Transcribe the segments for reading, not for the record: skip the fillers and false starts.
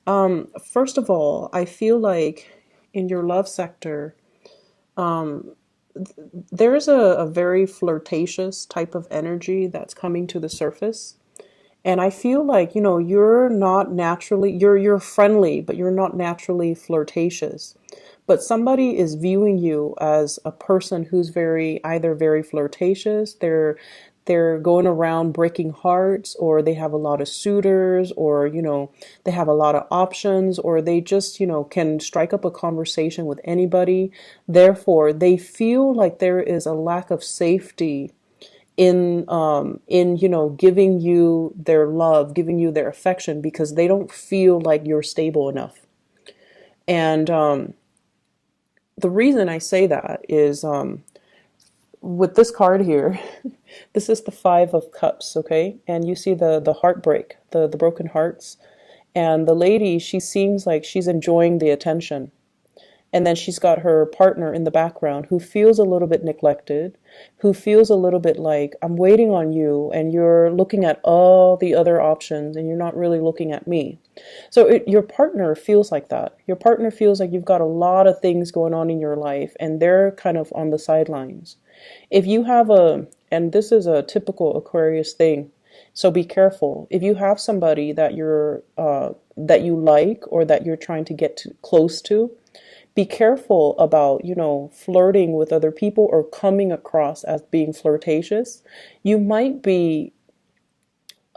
First of all, I feel like in your love sector, um, there's a very flirtatious type of energy that's coming to the surface. And I feel like, you're not naturally, you're friendly, but you're not naturally flirtatious. But somebody is viewing you as a person who's either very flirtatious, they're going around breaking hearts, or they have a lot of suitors, or, they have a lot of options, or they just, can strike up a conversation with anybody. Therefore, they feel like there is a lack of safety in giving you their love, giving you their affection, because they don't feel like you're stable enough. And the reason I say that is, with this card here, this is the Five of Cups, okay? And you see the heartbreak, the broken hearts. And the lady, she seems like she's enjoying the attention. And then she's got her partner in the background who feels a little bit neglected, who feels a little bit like, I'm waiting on you, and you're looking at all the other options, and you're not really looking at me. So your partner feels like that. Your partner feels like you've got a lot of things going on in your life, and they're kind of on the sidelines. If you have and this is a typical Aquarius thing, so be careful. If you have somebody that you like, or that you're trying to get close to, be careful about, flirting with other people or coming across as being flirtatious. You might be,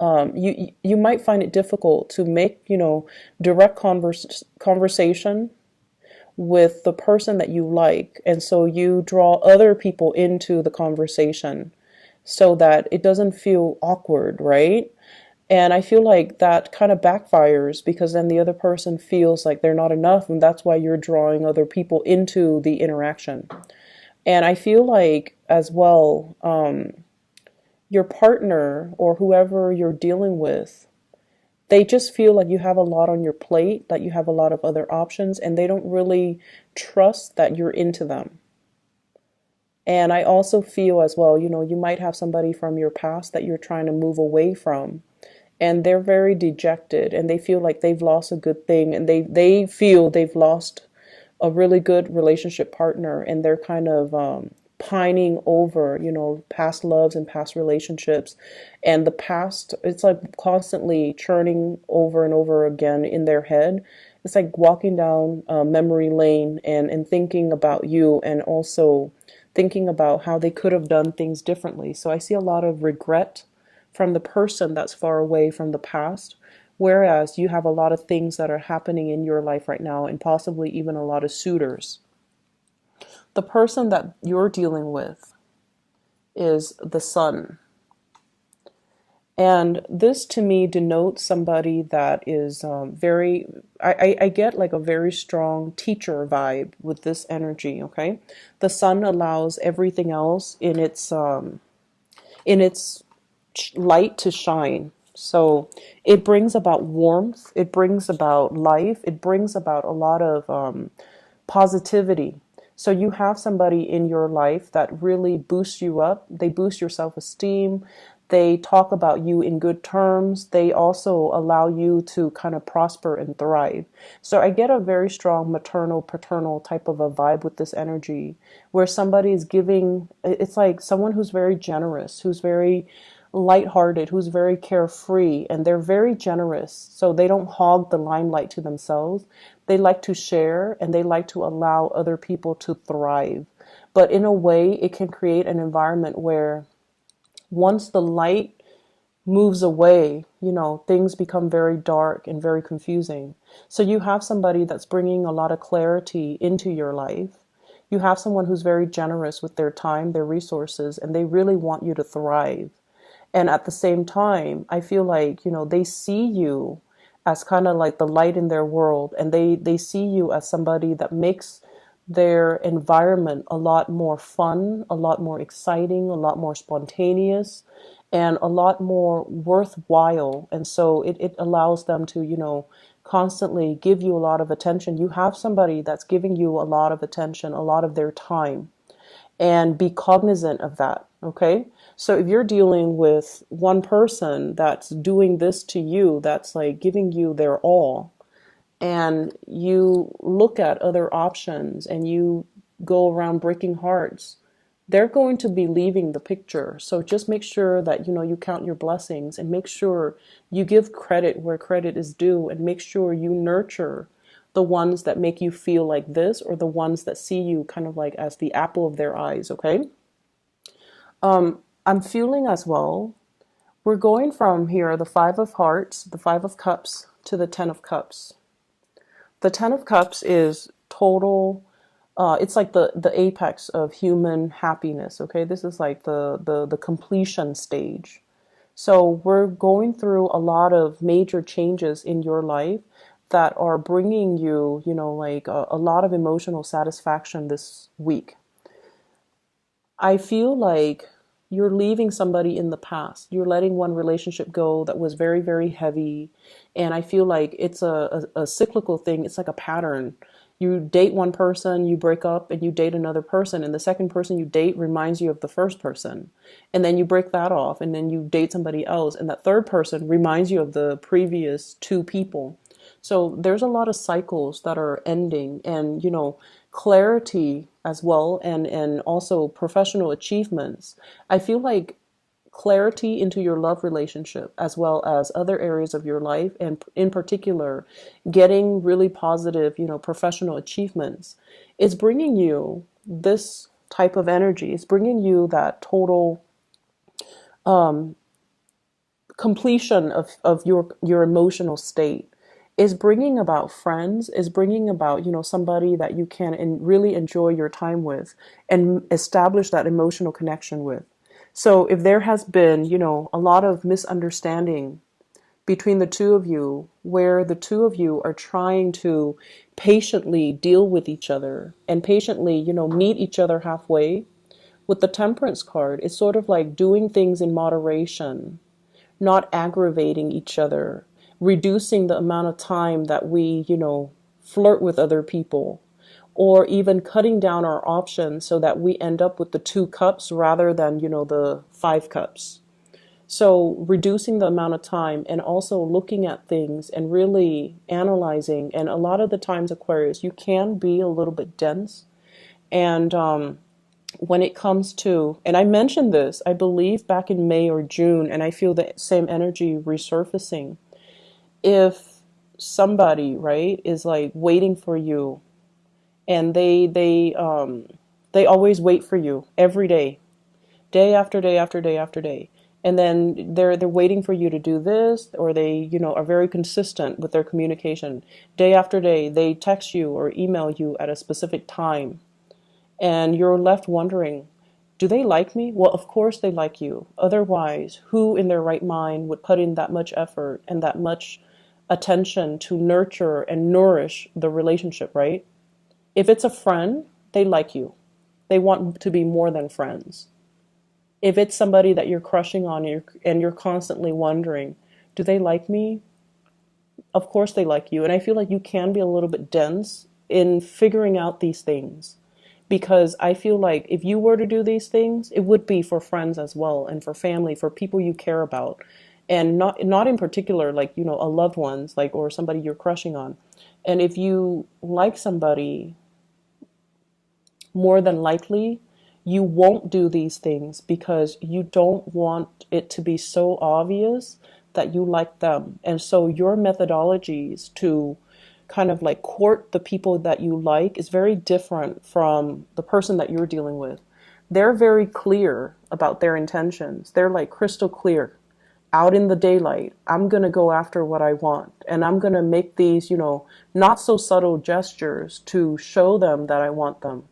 you might find it difficult to make, direct conversation with the person that you like. And so you draw other people into the conversation so that it doesn't feel awkward, right? And I feel like that kind of backfires, because then the other person feels like they're not enough, and that's why you're drawing other people into the interaction. And I feel like, as well, your partner or whoever you're dealing with, they just feel like you have a lot on your plate, that you have a lot of other options, and they don't really trust that you're into them. And I also feel as well, you might have somebody from your past that you're trying to move away from, and they're very dejected, and they feel like they've lost a good thing, and they feel they've lost a really good relationship partner, and they're kind of pining over, past loves and past relationships. And the past, it's like constantly churning over and over again in their head. It's like walking down memory lane, and thinking about you, and also thinking about how they could have done things differently. So I see a lot of regret from the person that's far away from the past, whereas you have a lot of things that are happening in your life right now, and possibly even a lot of suitors. The person that you're dealing with is the Sun. And this to me denotes somebody that is I get like a very strong teacher vibe with this energy, okay? The Sun allows everything else in its light to shine. So it brings about warmth, it brings about life, it brings about a lot of positivity. So you have somebody in your life that really boosts you up. They boost your self-esteem. They talk about you in good terms. They also allow you to kind of prosper and thrive. So I get a very strong maternal, paternal type of a vibe with this energy, where somebody is giving, it's like someone who's very generous, who's very lighthearted, who's very carefree, and they're very generous. So they don't hog the limelight to themselves. They like to share, and they like to allow other people to thrive. But in a way, it can create an environment where once the light moves away, things become very dark and very confusing. So you have somebody that's bringing a lot of clarity into your life. You have someone who's very generous with their time, their resources, and they really want you to thrive. And at the same time, I feel like, they see you as kind of like the light in their world, and they see you as somebody that makes their environment a lot more fun, a lot more exciting, a lot more spontaneous, and a lot more worthwhile. And so it allows them to, constantly give you a lot of attention. You have somebody that's giving you a lot of attention, a lot of their time, and be cognizant of that. Okay. So if you're dealing with one person that's doing this to you, that's like giving you their all, and you look at other options and you go around breaking hearts, they're going to be leaving the picture. So just make sure that, you count your blessings, and make sure you give credit where credit is due, and make sure you nurture the ones that make you feel like this, or the ones that see you kind of like as the apple of their eyes, okay? I'm feeling as well, we're going from here, the Five of Hearts, the Five of Cups, to the Ten of Cups. The Ten of Cups is total, it's like the apex of human happiness, okay? This is like the completion stage. So we're going through a lot of major changes in your life that are bringing you, like a lot of emotional satisfaction this week. I feel like you're leaving somebody in the past. You're letting one relationship go that was very, very heavy. And I feel like it's a cyclical thing. It's like a pattern. You date one person, you break up, and you date another person. And the second person you date reminds you of the first person. And then you break that off, and then you date somebody else. And that third person reminds you of the previous two people. So there's a lot of cycles that are ending, and clarity as well, and also professional achievements. I feel like clarity into your love relationship as well as other areas of your life, and in particular getting really positive, professional achievements, is bringing you this type of energy. It's bringing you that total completion of your emotional state. Is bringing about friends, is bringing about, somebody that you can really enjoy your time with and establish that emotional connection with. So if there has been, a lot of misunderstanding between the two of you, where the two of you are trying to patiently deal with each other and patiently, meet each other halfway, with the Temperance card, it's sort of like doing things in moderation, not aggravating each other, reducing the amount of time that we, flirt with other people, or even cutting down our options so that we end up with the two cups rather than, the five cups. So reducing the amount of time, and also looking at things and really analyzing. And a lot of the times, Aquarius, you can be a little bit dense. And when it comes to, and I mentioned this, I believe back in May or June, and I feel the same energy resurfacing. If somebody, right, is like waiting for you, and they always wait for you every day, day after day after day after day, and then they're waiting for you to do this, or they, are very consistent with their communication. Day after day, they text you or email you at a specific time, and you're left wondering, do they like me? Well, of course they like you. Otherwise, who in their right mind would put in that much effort and that much attention to nurture and nourish the relationship, right? If it's a friend, they like you. They want to be more than friends. If it's somebody that you're crushing on, and you're constantly wondering, do they like me? Of course they like you. And I feel like you can be a little bit dense in figuring out these things. Because I feel like if you were to do these things, it would be for friends as well, and for family, for people you care about. And not in particular, like, a loved ones, like, or somebody you're crushing on. And if you like somebody, more than likely, you won't do these things because you don't want it to be so obvious that you like them. And so your methodologies to kind of like court the people that you like is very different from the person that you're dealing with. They're very clear about their intentions. They're like crystal clear. Out in the daylight, I'm going to go after what I want. And I'm going to make these, not so subtle gestures to show them that I want them.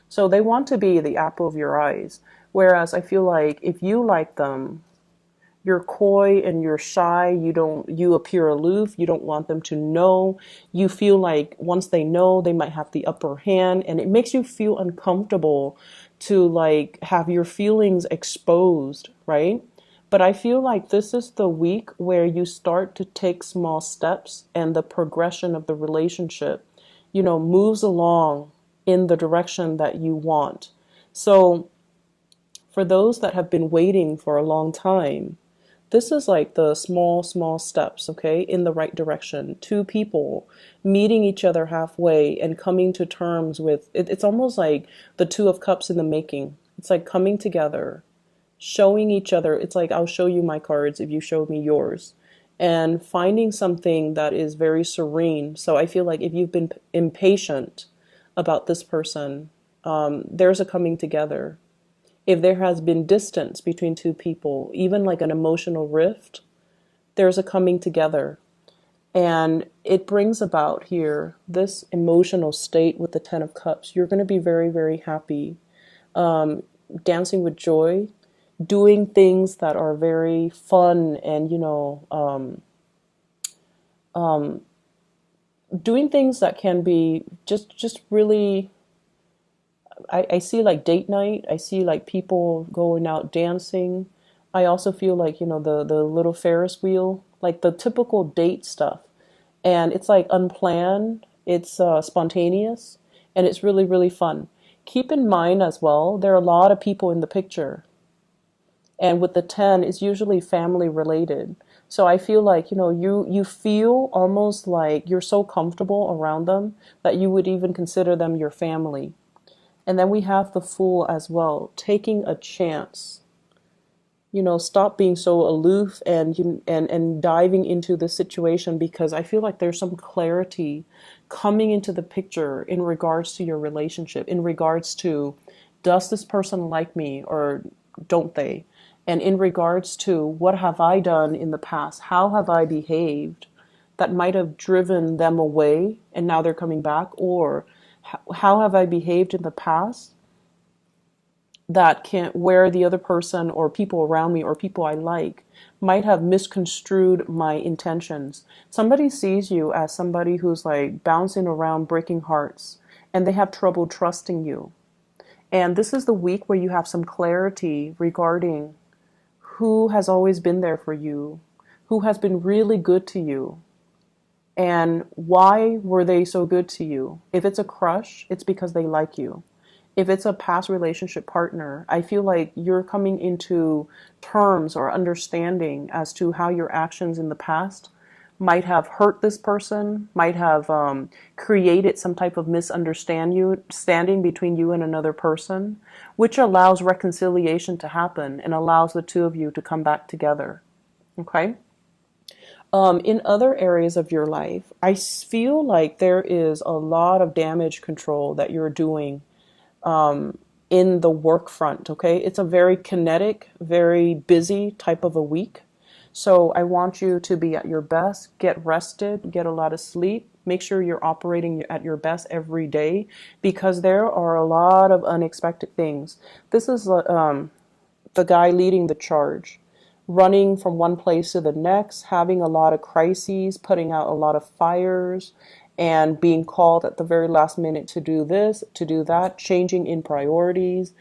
So they want to be the apple of your eyes. Whereas I feel like if you like them, you're coy and you're shy. You appear aloof. You don't want them to know. You feel like once they know, they might have the upper hand, and it makes you feel uncomfortable to like have your feelings exposed, right? But I feel like this is the week where you start to take small steps, and the progression of the relationship, moves along in the direction that you want. So for those that have been waiting for a long time, This is like the small, small steps, okay, in the right direction. Two people meeting each other halfway and coming to terms with it. It's almost like the Two of Cups in the making. It's like coming together, showing each other. It's like, I'll show you my cards if you show me yours, and finding something that is very serene. So I feel like if you've been impatient about this person, there's a coming together. If there has been distance between two people, even like an emotional rift, there's a coming together. And it brings about here this emotional state with the Ten of Cups. You're going to be very, very happy, dancing with joy, doing things that are very fun, and doing things that can be just really. I see like date night. I see like people going out dancing. I also feel like, the little Ferris wheel, like the typical date stuff. And it's like unplanned, it's spontaneous, and it's really, really fun. Keep in mind as well, there are a lot of people in the picture. And with the 10, it's usually family related. So I feel like, you feel almost like you're so comfortable around them that you would even consider them your family. And then we have the Fool as well, taking a chance. Stop being so aloof and diving into the situation, because I feel like there's some clarity coming into the picture in regards to your relationship, in regards to, does this person like me or don't they? And in regards to, what have I done in the past? How have I behaved that might have driven them away and now they're coming back? Or how have I behaved in the past that can't, where the other person or people around me or people I like might have misconstrued my intentions. Somebody sees you as somebody who's like bouncing around breaking hearts, and they have trouble trusting you. And this is the week where you have some clarity regarding who has always been there for you, who has been really good to you, and why were they so good to you. If it's a crush, it's because they like you. If it's a past relationship partner, I feel like you're coming into terms or understanding as to how your actions in the past might have hurt this person, might have created some type of misunderstanding between you and another person, which allows reconciliation to happen and allows the two of you to come back together. Okay? In other areas of your life, I feel like there is a lot of damage control that you're doing in the work front, okay? It's a very kinetic, very busy type of a week. So I want you to be at your best, get rested, get a lot of sleep. Make sure you're operating at your best every day, because there are a lot of unexpected things. This is the guy leading the charge, running from one place to the next, having a lot of crises, putting out a lot of fires, and being called at the very last minute to do this, to do that, changing in priorities,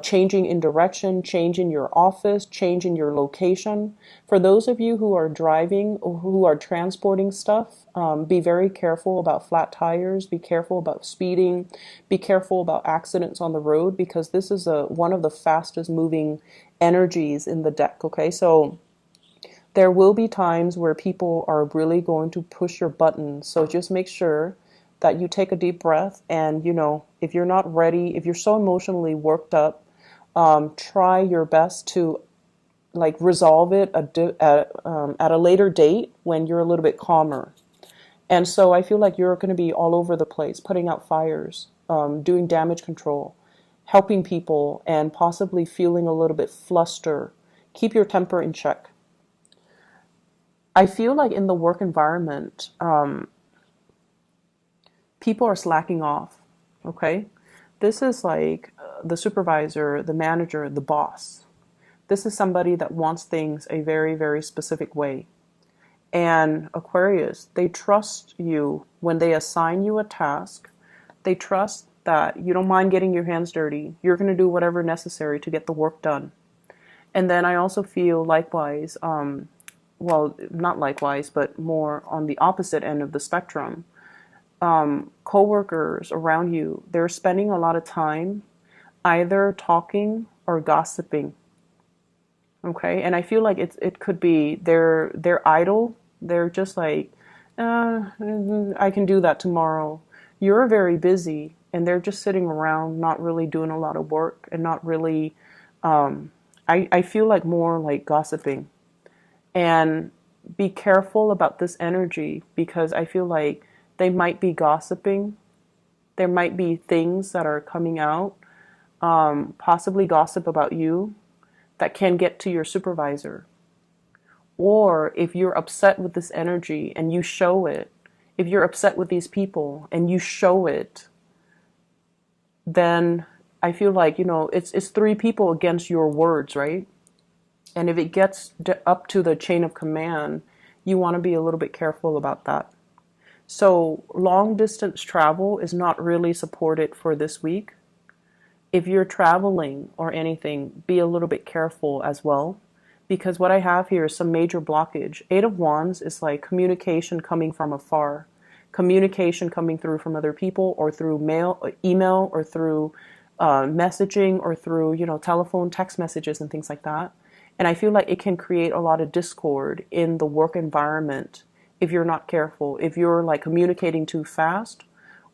changing in direction, changing your office, changing your location. For those of you who are driving or who are transporting stuff, be very careful about flat tires, be careful about speeding, be careful about accidents on the road, because this is one of the fastest moving energies in the deck, okay? So there will be times where people are really going to push your buttons. So just make sure that you take a deep breath, and, if you're not ready, if you're so emotionally worked up, try your best to like resolve it at a later date when you're a little bit calmer. And so I feel like you're going to be all over the place, putting out fires, doing damage control, helping people, and possibly feeling a little bit flustered. Keep your temper in check. I feel like in the work environment, people are slacking off, okay? This is like the supervisor, the manager, the boss. This is somebody that wants things a very, very specific way. And Aquarius, they trust you when they assign you a task. They trust that you don't mind getting your hands dirty. You're going to do whatever necessary to get the work done. And then I also feel likewise, well, not likewise, but more on the opposite end of the spectrum. Coworkers around you, they're spending a lot of time either talking or gossiping. Okay, and I feel like it could be they're idle. They're just like, I can do that tomorrow. You're very busy, and they're just sitting around, not really doing a lot of work, and not really. I feel like more like gossiping, and be careful about this energy because I feel like they might be gossiping. There might be things that are coming out, possibly gossip about you that can get to your supervisor. Or if you're upset with this energy and you show it, if you're upset with these people and you show it, then I feel like, it's three people against your words, right? And if it gets up to the chain of command, you want to be a little bit careful about that. So long distance travel is not really supported for this week. If you're traveling or anything, be a little bit careful as well. Because what I have here is some major blockage. Eight of Wands is like communication coming from afar, communication coming through from other people or through mail, email, or through messaging, or through, telephone, text messages, and things like that. And I feel like it can create a lot of discord in the work environment if you're not careful. If you're like communicating too fast,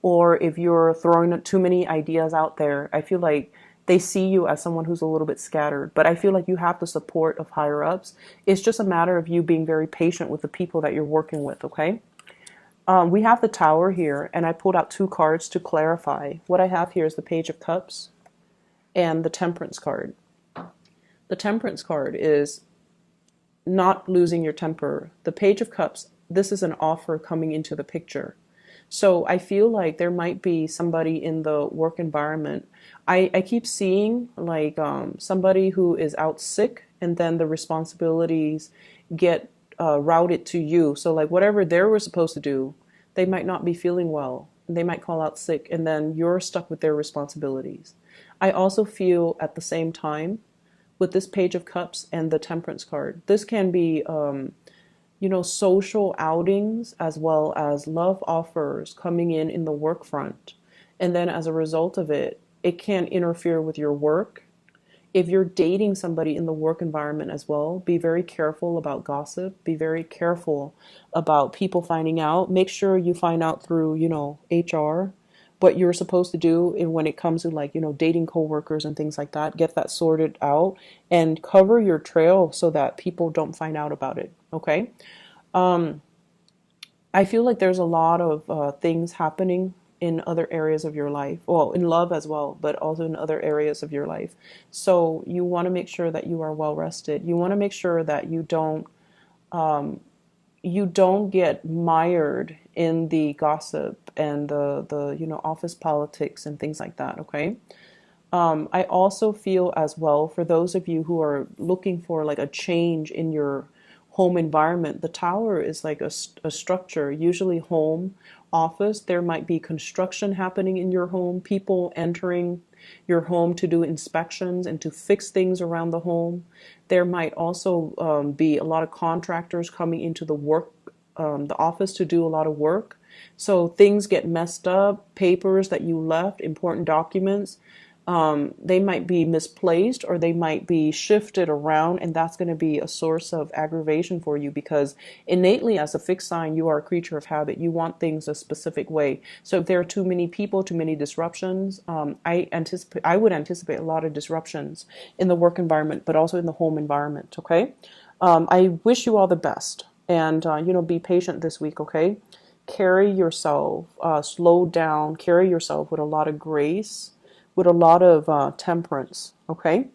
or if you're throwing too many ideas out there, I feel like they see you as someone who's a little bit scattered. But I feel like you have the support of higher ups. It's just a matter of you being very patient with the people that you're working with, okay? We have the Tower here, and I pulled out two cards to clarify. What I have here is the Page of Cups and the Temperance card. The Temperance card is not losing your temper. The Page of Cups, this is an offer coming into the picture. So I feel like there might be somebody in the work environment. I keep seeing like somebody who is out sick, and then the responsibilities get routed to you. So like whatever they were supposed to do, they might not be feeling well. They might call out sick, and then you're stuck with their responsibilities. I also feel at the same time with this Page of Cups and the Temperance card, this can be social outings as well as love offers coming in the work front. And then as a result of it, it can interfere with your work. If you're dating somebody in the work environment as well, be very careful about gossip. Be very careful about people finding out. Make sure you find out through, HR, what you're supposed to do when it comes to like, dating coworkers and things like that. Get that sorted out and cover your trail so that people don't find out about it. Okay. I feel like there's a lot of things happening in other areas of your life. Well, in love as well, but also in other areas of your life. So you want to make sure that you are well rested. You want to make sure that you don't get mired in the gossip and the office politics and things like that. Okay. I also feel as well for those of you who are looking for like a change in your home environment, the Tower is like a structure, usually home, office. There might be construction happening in your home, people entering your home to do inspections and to fix things around the home. There might also be a lot of contractors coming into the office to do a lot of work. So things get messed up, papers that you left, important documents, they might be misplaced or they might be shifted around, and that's going to be a source of aggravation for you because innately, as a fixed sign, you are a creature of habit. You want things a specific way. So if there are too many people, too many disruptions, I would anticipate a lot of disruptions in the work environment, but also in the home environment. Okay, I wish you all the best, and be patient this week. Okay, carry yourself, slow down, carry yourself with a lot of grace, with a lot of temperance, okay?